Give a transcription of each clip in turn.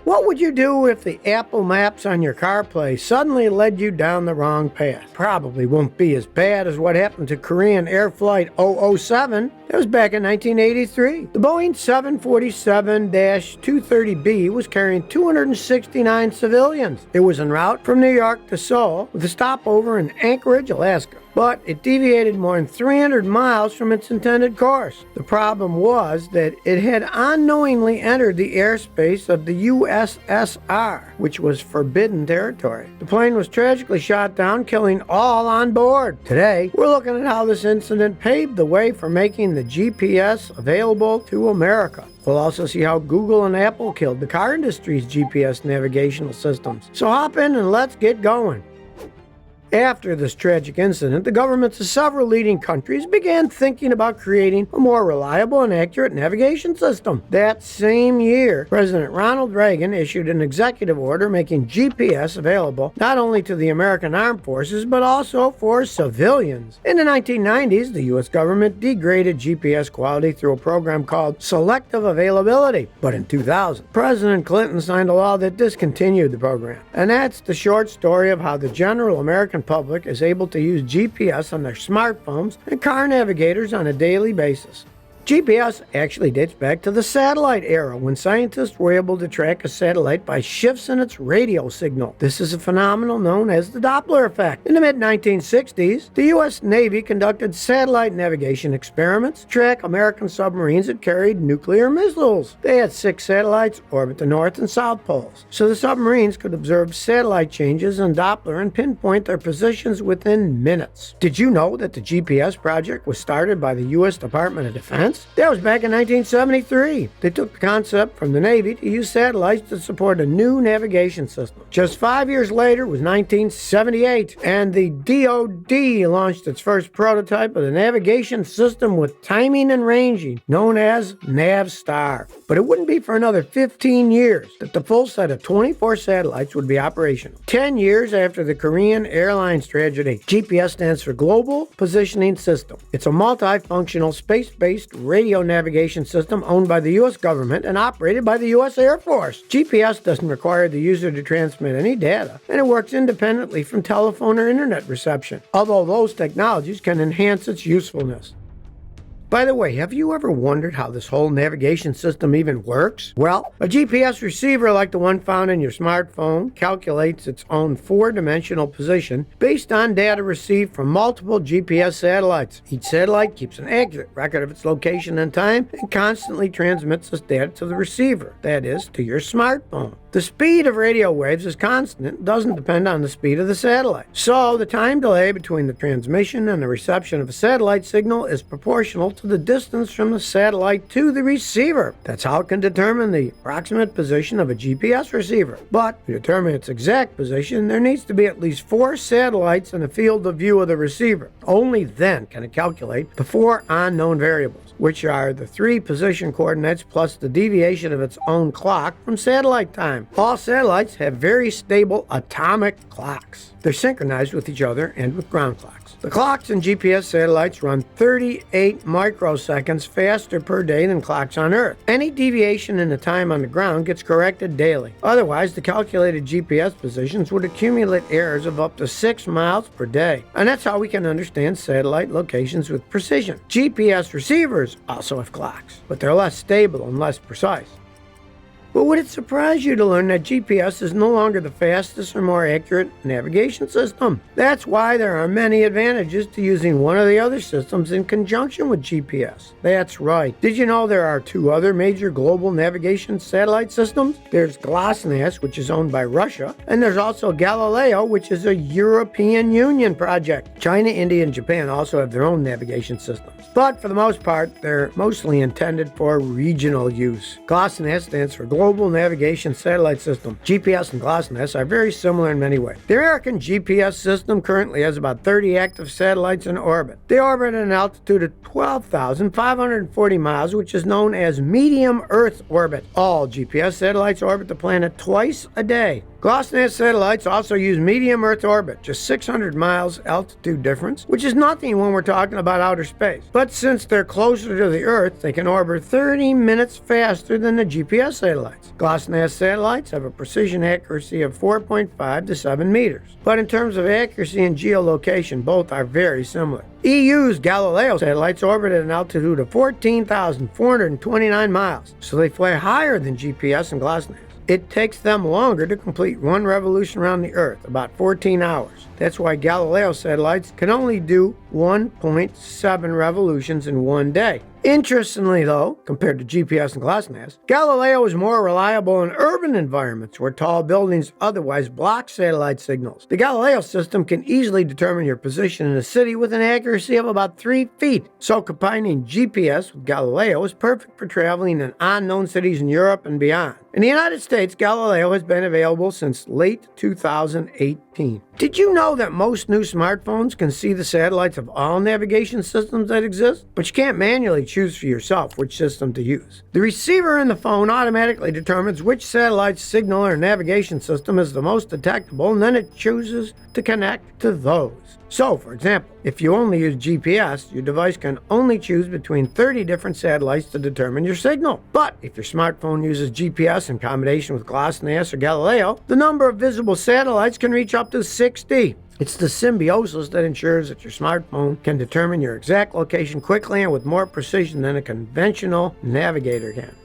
What would you do if the Apple Maps on your CarPlay suddenly led you down the wrong path? Probably won't be as bad as what happened to Korean Air Flight 007. That was back in 1983. The Boeing 747-230B was carrying 269 civilians. It was en route from New York to Seoul with a stopover in Anchorage, Alaska. But it deviated more than 300 miles from its intended course. The problem was that it had unknowingly entered the airspace of the USSR, which was forbidden territory. The plane was tragically shot down, killing all on board. Today, we're looking at how this incident paved the way for making the GPS available to America. We'll also see how Google and Apple killed the car industry's GPS navigational systems. So hop in and let's get going. After this tragic incident, the governments of several leading countries began thinking about creating a more reliable and accurate navigation system. That same year, President Ronald Reagan issued an executive order making GPS available not only to the American Armed Forces, but also for civilians. In the 1990s, the U.S. government degraded GPS quality through a program called Selective Availability. But in 2000, President Clinton signed a law that discontinued the program. And that's the short story of how the general American public is able to use GPS on their smartphones and car navigators on a daily basis. GPS actually dates back to the satellite era, when scientists were able to track a satellite by shifts in its radio signal. This is a phenomenon known as the Doppler effect. In the mid-1960s, the U.S. Navy conducted satellite navigation experiments to track American submarines that carried nuclear missiles. They had 6 satellites orbit the North and South Poles, so the submarines could observe satellite changes in Doppler and pinpoint their positions within minutes. Did you know that the GPS project was started by the U.S. Department of Defense? That was back in 1973. They took the concept from the Navy to use satellites to support a new navigation system. Just 5 years later was 1978, and the DoD launched its first prototype of the navigation system with timing and ranging, known as NavStar. But it wouldn't be for another 15 years that the full set of 24 satellites would be operational. 10 years after the Korean Airlines tragedy, GPS stands for Global Positioning System. It's a multifunctional, space-based radio navigation system owned by the U.S. government and operated by the U.S. Air Force. GPS doesn't require the user to transmit any data, and it works independently from telephone or internet reception, although those technologies can enhance its usefulness. By the way, have you ever wondered how this whole navigation system even works? Well, a GPS receiver like the one found in your smartphone calculates its own 4-dimensional position based on data received from multiple GPS satellites. Each satellite keeps an accurate record of its location and time and constantly transmits this data to the receiver, that is, to your smartphone. The speed of radio waves is constant and doesn't depend on the speed of the satellite. So the time delay between the transmission and the reception of a satellite signal is proportional to the distance from the satellite to the receiver. That's how it can determine the approximate position of a GPS receiver. But to determine its exact position, there needs to be at least 4 satellites in the field of view of the receiver. Only then can it calculate the 4 unknown variables, which are the 3 position coordinates plus the deviation of its own clock from satellite time. All satellites have very stable atomic clocks. They're synchronized with each other and with ground clocks. The clocks in GPS satellites run 38 microseconds faster per day than clocks on Earth. Any deviation in the time on the ground gets corrected daily. Otherwise, the calculated GPS positions would accumulate errors of up to 6 miles per day. And that's how we can understand satellite locations with precision. GPS receivers also have clocks, but they're less stable and less precise. But would it surprise you to learn that GPS is no longer the fastest or more accurate navigation system? That's why there are many advantages to using one of the other systems in conjunction with GPS. That's right. Did you know there are 2 other major global navigation satellite systems? There's GLONASS, which is owned by Russia, and there's also Galileo, which is a European Union project. China, India, and Japan also have their own navigation systems. But for the most part, they're mostly intended for regional use. GLONASS stands for Global Navigation Satellite System. GPS and GLONASS are very similar in many ways. The American GPS system currently has about 30 active satellites in orbit. They orbit at an altitude of 12,540 miles, which is known as medium Earth orbit. All GPS satellites orbit the planet twice a day. GLONASS satellites also use medium Earth orbit, just 600 miles altitude difference, which is nothing when we're talking about outer space. But since they're closer to the Earth, they can orbit 30 minutes faster than the GPS satellites. GLONASS satellites have a precision accuracy of 4.5 to 7 meters. But in terms of accuracy and geolocation, both are very similar. EU's Galileo satellites orbit at an altitude of 14,429 miles, so they fly higher than GPS and GLONASS. It takes them longer to complete one revolution around the Earth, about 14 hours. That's why Galileo satellites can only do 1.7 revolutions in one day. Interestingly, though, compared to GPS and GLONASS, Galileo is more reliable in urban environments where tall buildings otherwise block satellite signals. The Galileo system can easily determine your position in a city with an accuracy of about 3 feet. So combining GPS with Galileo is perfect for traveling in unknown cities in Europe and beyond. In the United States, Galileo has been available since late 2018. Did you know that most new smartphones can see the satellites of all navigation systems that exist? But you can't manually choose for yourself which system to use. The receiver in the phone automatically determines which satellite signal or navigation system is the most detectable, and then it chooses to connect to those. So, for example, if you only use GPS, your device can only choose between 30 different satellites to determine your signal. But if your smartphone uses GPS in combination with GLONASS or Galileo, the number of visible satellites can reach up to 60. It's the symbiosis that ensures that your smartphone can determine your exact location quickly and with more precision than a conventional navigator can.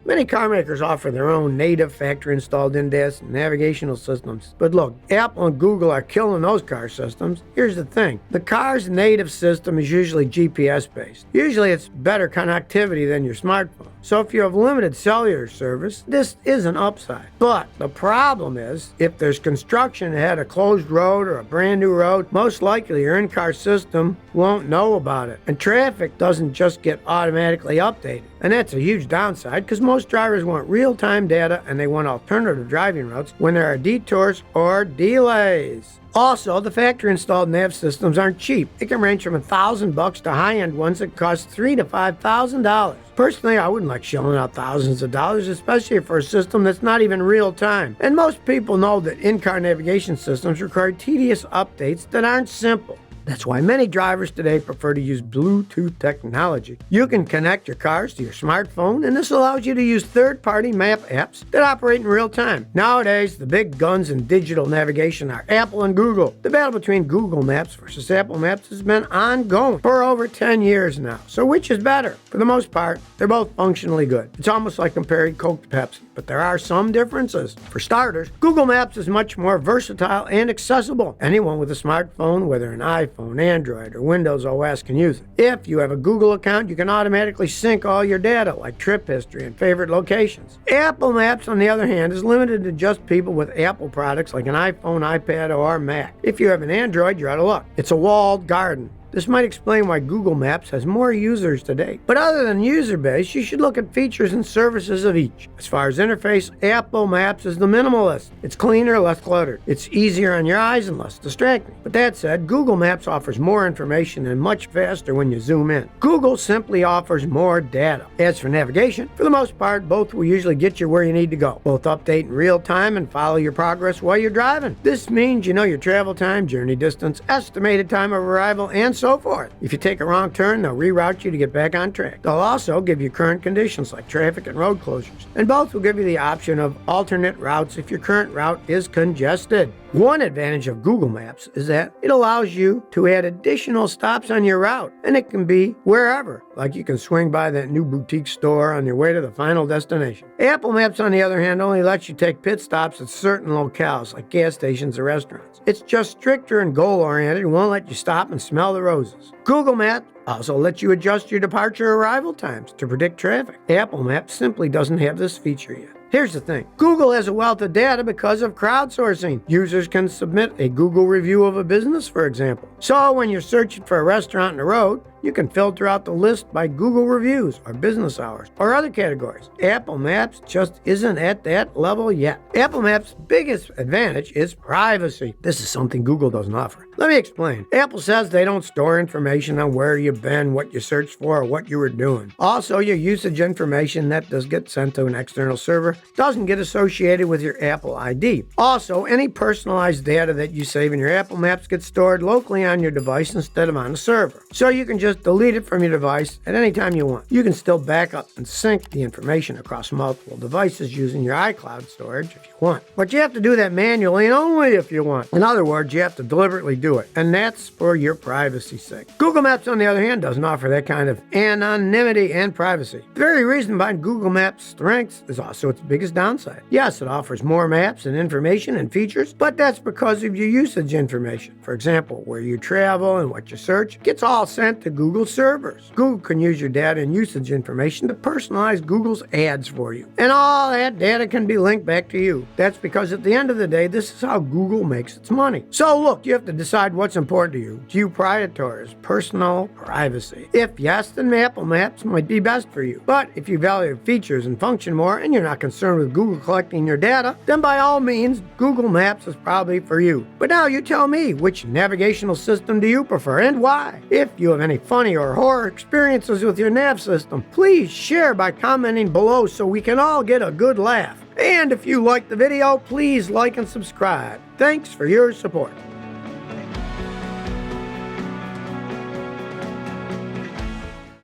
Many car makers offer their own native factory-installed in-dash navigational systems. But look, Apple and Google are killing those car systems. Here's the thing. The car's native system is usually GPS-based. Usually it's better connectivity than your smartphone. So if you have limited cellular service, this is an upside. But the problem is, if there's construction ahead, a closed road or a brand new road, most likely your in-car system won't know about it. And traffic doesn't just get automatically updated. And that's a huge downside because most drivers want real-time data and they want alternative driving routes when there are detours or delays. Also, the factory-installed nav systems aren't cheap. It can range from $1,000 to high-end ones that cost $3,000 to $5,000. Personally, I wouldn't like shelling out thousands of dollars, especially for a system that's not even real-time. And most people know that in-car navigation systems require tedious updates that aren't simple. That's why many drivers today prefer to use Bluetooth technology. You can connect your cars to your smartphone, and this allows you to use third-party map apps that operate in real time. Nowadays, the big guns in digital navigation are Apple and Google. The battle between Google Maps versus Apple Maps has been ongoing for over 10 years now. So which is better? For the most part, they're both functionally good. It's almost like comparing Coke to Pepsi, but there are some differences. For starters, Google Maps is much more versatile and accessible. Anyone with a smartphone, whether an iPhone, Android, or Windows OS can use it. If you have a Google account, you can automatically sync all your data, like trip history and favorite locations. Apple Maps, on the other hand, is limited to just people with Apple products like an iPhone, iPad, or Mac. If you have an Android, you're out of luck. It's a walled garden. This might explain why Google Maps has more users today. But other than user base, you should look at features and services of each. As far as interface, Apple Maps is the minimalist. It's cleaner, less cluttered. It's easier on your eyes and less distracting. But that said, Google Maps offers more information and much faster when you zoom in. Google simply offers more data. As for navigation, for the most part, both will usually get you where you need to go. Both update in real time and follow your progress while you're driving. This means you know your travel time, journey distance, estimated time of arrival, and so forth. If you take a wrong turn, they'll reroute you to get back on track. They'll also give you current conditions like traffic and road closures. And both will give you the option of alternate routes if your current route is congested. One advantage of Google Maps is that it allows you to add additional stops on your route, and it can be wherever, like you can swing by that new boutique store on your way to the final destination. Apple Maps, on the other hand, only lets you take pit stops at certain locales, like gas stations or restaurants. It's just stricter and goal-oriented and won't let you stop and smell the roses. Google Maps also lets you adjust your departure arrival times to predict traffic. Apple Maps simply doesn't have this feature yet. Here's the thing. Google has a wealth of data because of crowdsourcing. Users can submit a Google review of a business, for example. So when you're searching for a restaurant on the road, You can filter out the list by Google reviews or business hours or other categories. Apple Maps just isn't at that level yet. Apple Maps' biggest advantage is privacy. This is something Google doesn't offer. Let me explain. Apple says they don't store information on where you've been, what you searched for, or what you were doing. Also, your usage information that does get sent to an external server doesn't get associated with your Apple ID. Also, any personalized data that you save in your Apple Maps gets stored locally on your device instead of on a server. So you can just delete it from your device at any time you want. You can still back up and sync the information across multiple devices using your iCloud storage if you want. But you have to do that manually and only if you want. In other words, you have to deliberately do it, and that's for your privacy's sake. Google Maps, on the other hand, doesn't offer that kind of anonymity and privacy. The very reason behind Google Maps' strengths is also its biggest downside. Yes, it offers more maps and information and features, but that's because of your usage information. For example, where you travel and what you search gets all sent to Google servers. Google can use your data and usage information to personalize Google's ads for you. And all that data can be linked back to you. That's because at the end of the day, this is how Google makes its money. So look, you have to decide what's important to you. Geoprioritize personal privacy. If yes, then Apple Maps might be best for you. But if you value features and function more and you're not concerned with Google collecting your data, then by all means, Google Maps is probably for you. But now you tell me, which navigational system do you prefer and why? If you have any funny or horror experiences with your nav system, please share by commenting below so we can all get a good laugh. And if you liked the video, please like and subscribe. Thanks for your support.